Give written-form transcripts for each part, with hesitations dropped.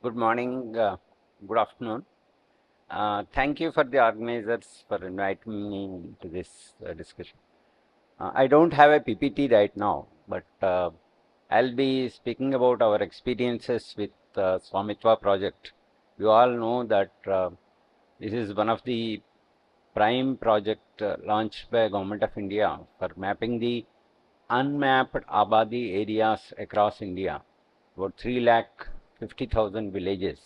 Good morning, good afternoon. Thank you for the organizers for inviting me to this discussion. I don't have a PPT right now, but I'll be speaking about our experiences with Swamitva project. You all know that this is one of the prime project launched by Government of India for mapping the unmapped Abadi areas across India, about 3,50,000 villages.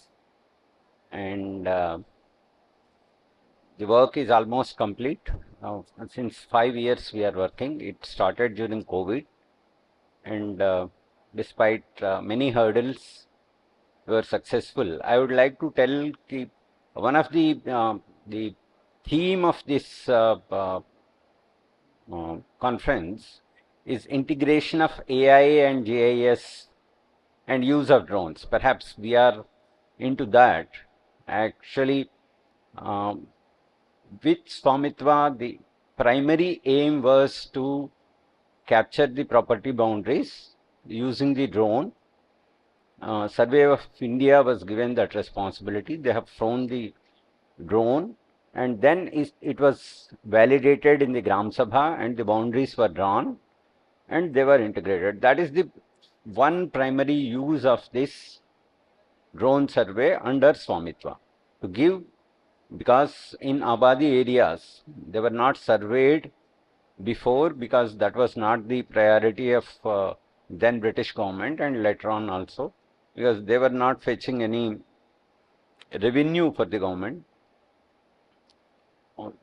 And the work is almost complete. Now, since 5 years we are working. It started during COVID, and despite many hurdles, we were successful. I would like to tell one of the theme of this conference is integration of AI and GIS and use of drones. Perhaps we are into that. Actually, um, with Swamitva, the primary aim was to capture the property boundaries using the drone. Survey of India was given that responsibility. They have flown the drone, and then it was validated in the Gram Sabha, and the boundaries were drawn, and they were integrated. That is the one primary use of this drone survey under Swamitva, to give, because in Abadi areas they were not surveyed before, because that was not the priority of then British government, and later on also, because they were not fetching any revenue for the government.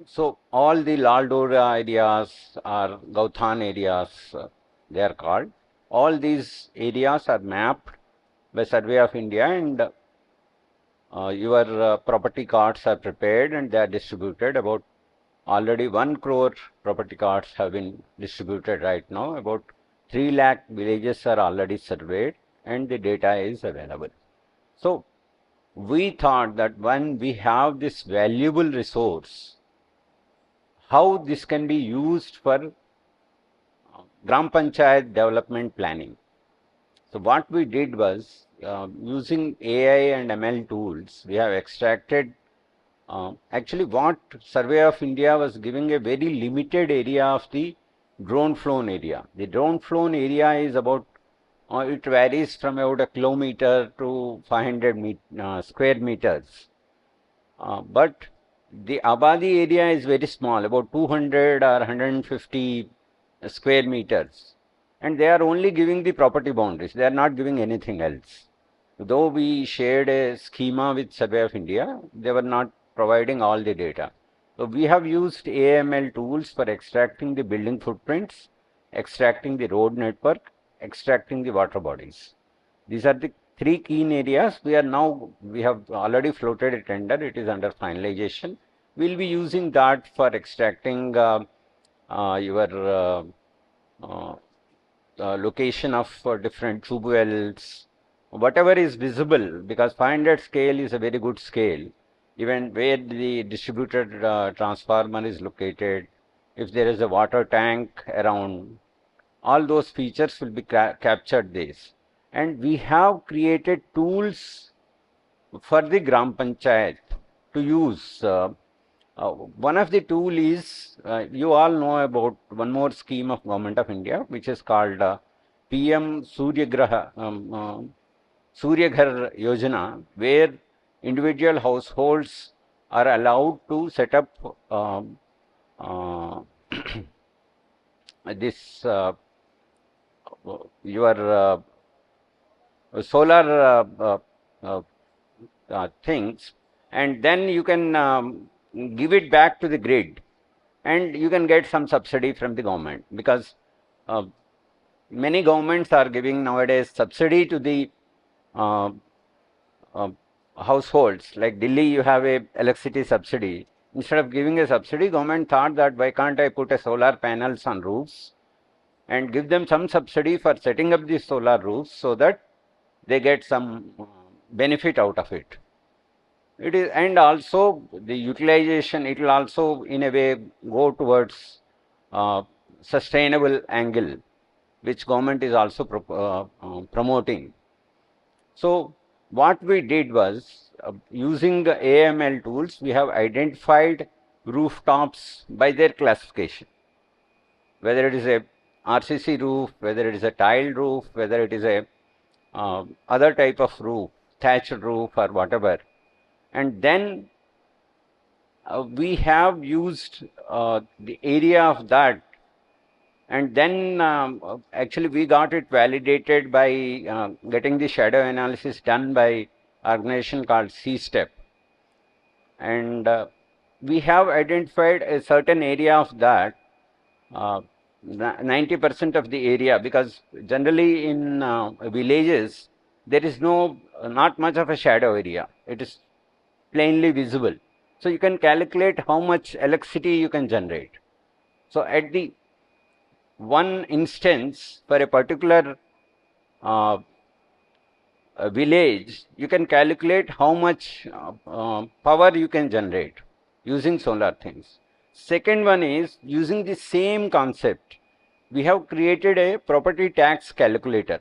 So all the Laldora areas or Gauthan areas, they are called. All these areas are mapped by Survey of India, and your property cards are prepared and they are distributed. About already 1 crore property cards have been distributed right now. About 3 lakh villages are already surveyed, and the data is available. So we thought that when we have this valuable resource, how this can be used for Gram Panchayat development planning. So what we did was, using AI and ML tools, we have extracted. Actually, what Survey of India was giving a very limited area of the drone flown area. The drone flown area is about, it varies from about a kilometer to 500 square meters. But the Abadi area is very small, about 200 or 150 square meters. And they are only giving the property boundaries. They are not giving anything else. Though we shared a schema with Survey of India, they were not providing all the data. So we have used AML tools for extracting the building footprints, extracting the road network, extracting the water bodies. These are the three key areas. We have already floated a tender. It is under finalization. We'll be using that for extracting your location of different tube wells, whatever is visible, because 500 scale is a very good scale. Even where the distributed transformer is located, if there is a water tank around, all those features will be captured this. And we have created tools for the Gram Panchayat to use. One of the tool is, you all know about one more scheme of Government of India, which is called PM Suryaghar Yojna, where individual households are allowed to set up this your solar things, and then you can give it back to the grid, and you can get some subsidy from the government, because uh, many governments are giving nowadays subsidy to the uh, uh, households. Like Delhi, you have a electricity subsidy. Instead of giving a subsidy, government thought that why can't I put a solar panels on roofs and give them some subsidy for setting up these solar roofs, so that they get some benefit out of it. It is, and also the utilization, it will also in a way go towards sustainable angle, which government is also promoting. So what we did was, using the AML tools, we have identified rooftops by their classification, whether it is a RCC roof, whether it is a tiled roof, whether it is a other type of roof, thatched roof or whatever. And then we have used the area of that, and then actually we got it validated by getting the shadow analysis done by organization called C-Step. And we have identified a certain area of that, 90% of the area, because generally in villages there is not much of a shadow area. It is plainly visible. So you can calculate how much electricity you can generate. So at the one instance for a particular village, you can calculate how much power you can generate using solar things. Second one is, using the same concept, we have created a property tax calculator.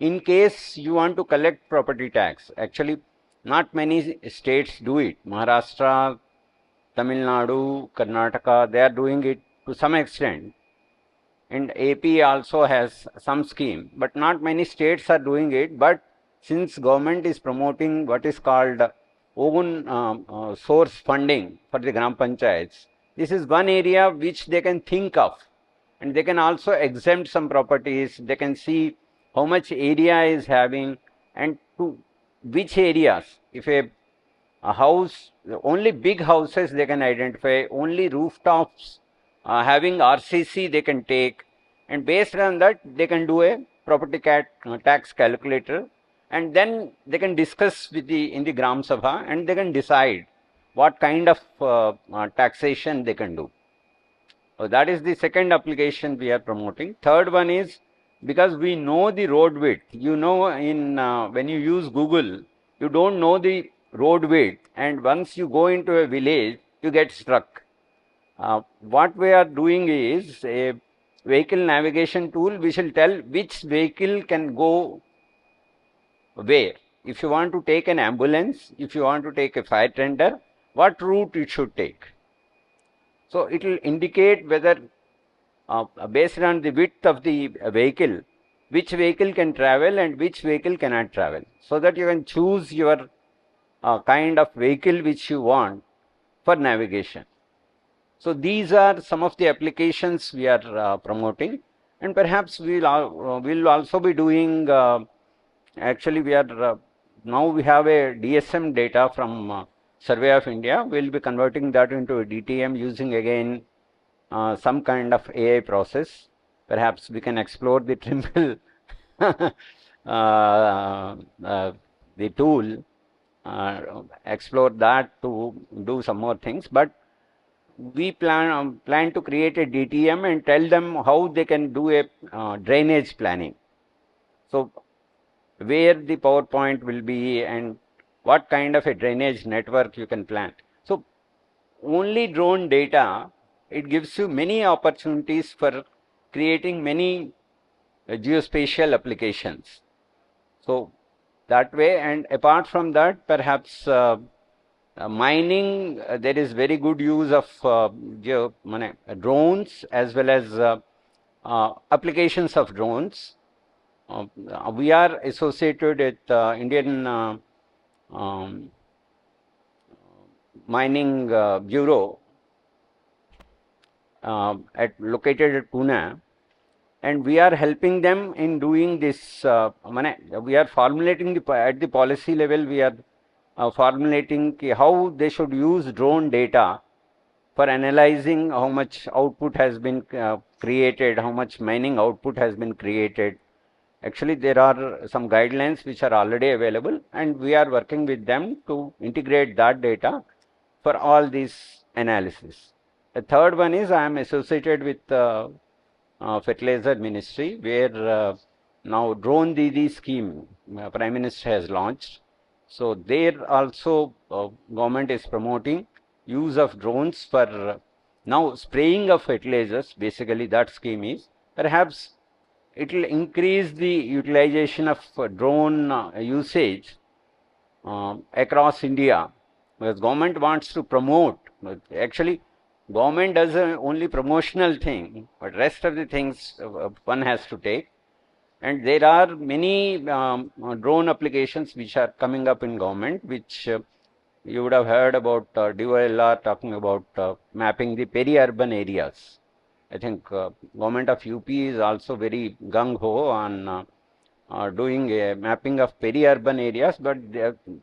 In case you want to collect property tax, actually not many states do it. Maharashtra, Tamil Nadu, Karnataka, they are doing it to some extent. And AP also has some scheme, but not many states are doing it. But since government is promoting what is called own source funding for the Gram Panchayats, this is one area which they can think of, and they can also exempt some properties. They can see how much area is having and to which areas. If a house, only big houses they can identify, only rooftops having RCC they can take, and based on that they can do a property tax calculator, and then they can discuss with in the Gram Sabha, and they can decide what kind of taxation they can do. So that is the second application we are promoting. Third one is, because we know the road width. You know, in when you use Google, you don't know the road width, and once you go into a village, you get struck. What we are doing is a vehicle navigation tool which will tell which vehicle can go where. If you want to take an ambulance, if you want to take a fire tender, what route it should take. So it will indicate whether based on the width of the vehicle, which vehicle can travel and which vehicle cannot travel, so that you can choose your kind of vehicle which you want for navigation. So these are some of the applications we are promoting, and perhaps we'll also be doing. Actually, we are now we have a DSM data from Survey of India. We'll be converting that into a DTM using again some kind of AI process. Perhaps we can explore the Trimble, the tool, explore that to do some more things. But we plan to create a DTM and tell them how they can do a drainage planning. So where the power point will be and what kind of a drainage network you can plan. So only drone data, it gives you many opportunities for creating many geospatial applications. So that way, and apart from that, perhaps mining, there is very good use of drones as well as applications of drones. We are associated with Indian Mining Bureau located at Pune, and we are helping them in doing this. We are formulating at the policy level. We are formulating how they should use drone data for analyzing how much output has been created, how much mining output has been created. Actually, there are some guidelines which are already available, and we are working with them to integrate that data for all these analysis. The third one is, I am associated with Fertilizer Ministry, where now Drone Didi scheme Prime Minister has launched. So there also government is promoting use of drones for now spraying of fertilizers. Basically that scheme is, perhaps it will increase the utilization of drone usage across India, because government wants to promote. Actually, government does only promotional thing, but rest of the things one has to take. And there are many drone applications which are coming up in government, which you would have heard about DOLR talking about mapping the peri-urban areas. I think government of UP is also very gung-ho on doing a mapping of peri-urban areas, but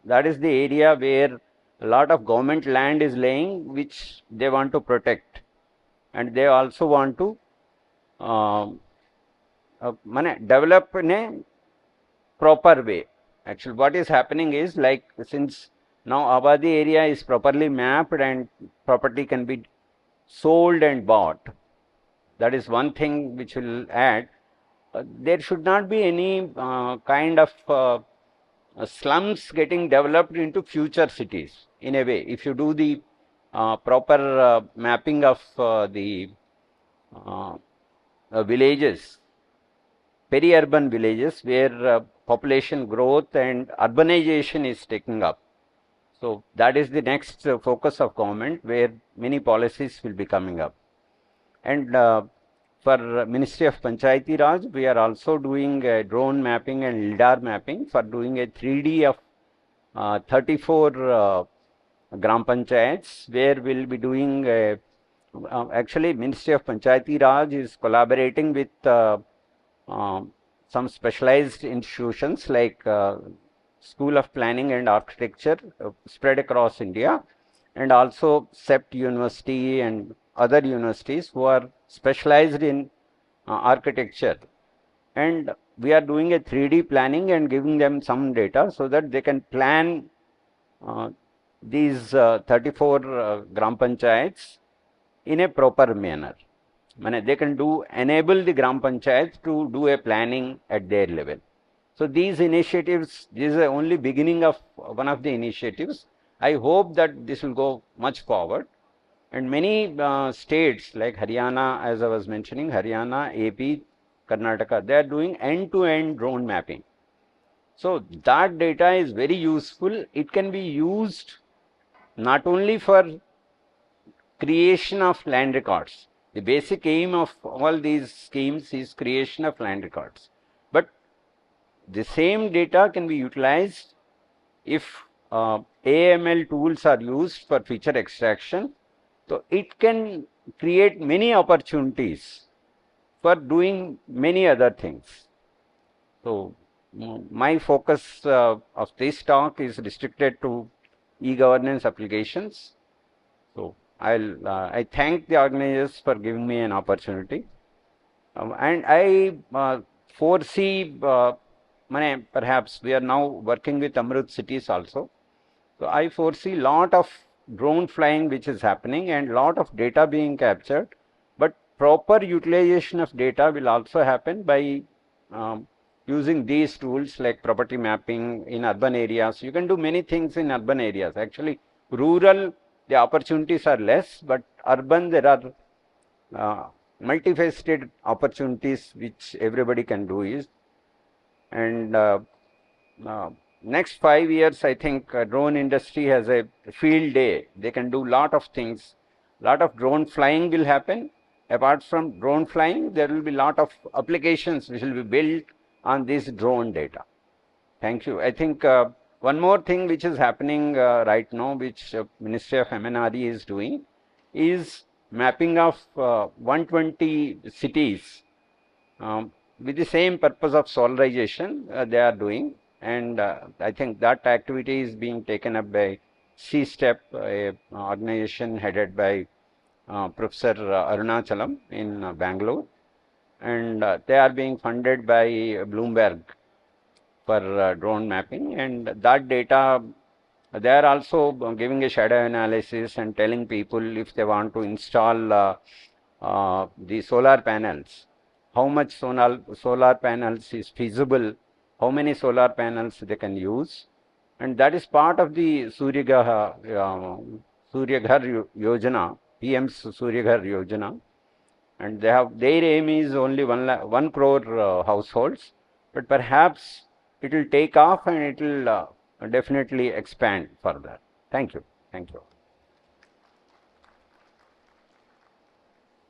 that is the area where a lot of government land is laying, which they want to protect, and they also want to uh, develop in a proper way. Actually, what is happening is, like, since now Abadi area is properly mapped and property can be sold and bought, that is one thing which will add. There should not be any kind of slums getting developed into future cities in a way. If you do the proper mapping of the uh, villages, peri-urban villages where population growth and urbanization is taking up. So that is the next focus of government, where many policies will be coming up. And for Ministry of Panchayati Raj, we are also doing drone mapping and LIDAR mapping for doing a 3D of 34 Gram Panchayats, where we'll be doing actually Ministry of Panchayati Raj is collaborating with some specialized institutions like School of Planning and Architecture spread across India, and also CEPT University and other universities who are specialized in architecture. And we are doing a 3D planning and giving them some data so that they can plan these 34 Gram Panchayats in a proper manner. They can enable the Gram Panchayats to do a planning at their level. So these initiatives, this is the only beginning of one of the initiatives. I hope that this will go much forward. And many states like Haryana, as I was mentioning, Haryana, AP, Karnataka, they are doing end-to-end drone mapping. So that data is very useful. It can be used not only for creation of land records. The basic aim of all these schemes is creation of land records. But the same data can be utilized if AML tools are used for feature extraction. So it can create many opportunities for doing many other things. So my focus of this talk is restricted to e-governance applications. So I thank the organizers for giving me an opportunity, and I foresee. Perhaps we are now working with Amrut cities also. So I foresee lot of drone flying which is happening and lot of data being captured, but proper utilization of data will also happen by using these tools like property mapping in urban areas. You can do many things in urban areas. Actually, rural, the opportunities are less, but urban, there are multifaceted opportunities which everybody can do is. And next 5 years, I think drone industry has a field day. They can do lot of things. Lot of drone flying will happen. Apart from drone flying, there will be lot of applications which will be built on this drone data. Thank you. I think one more thing which is happening right now, which Ministry of MNRE is doing, is mapping of 120 cities with the same purpose of solarization they are doing. And I think that activity is being taken up by C-STEP, a organization headed by Professor Arunachalam in Bangalore. And they are being funded by Bloomberg for drone mapping. And that data, they are also giving a shadow analysis and telling people if they want to install the solar panels, how much solar panels is feasible, how many solar panels they can use. And that is part of the Suryaghar Yojna, PM's Suryaghar Yojna. And their aim is only 1 crore households, but perhaps it will take off and it will definitely expand further. Thank you. Thank you.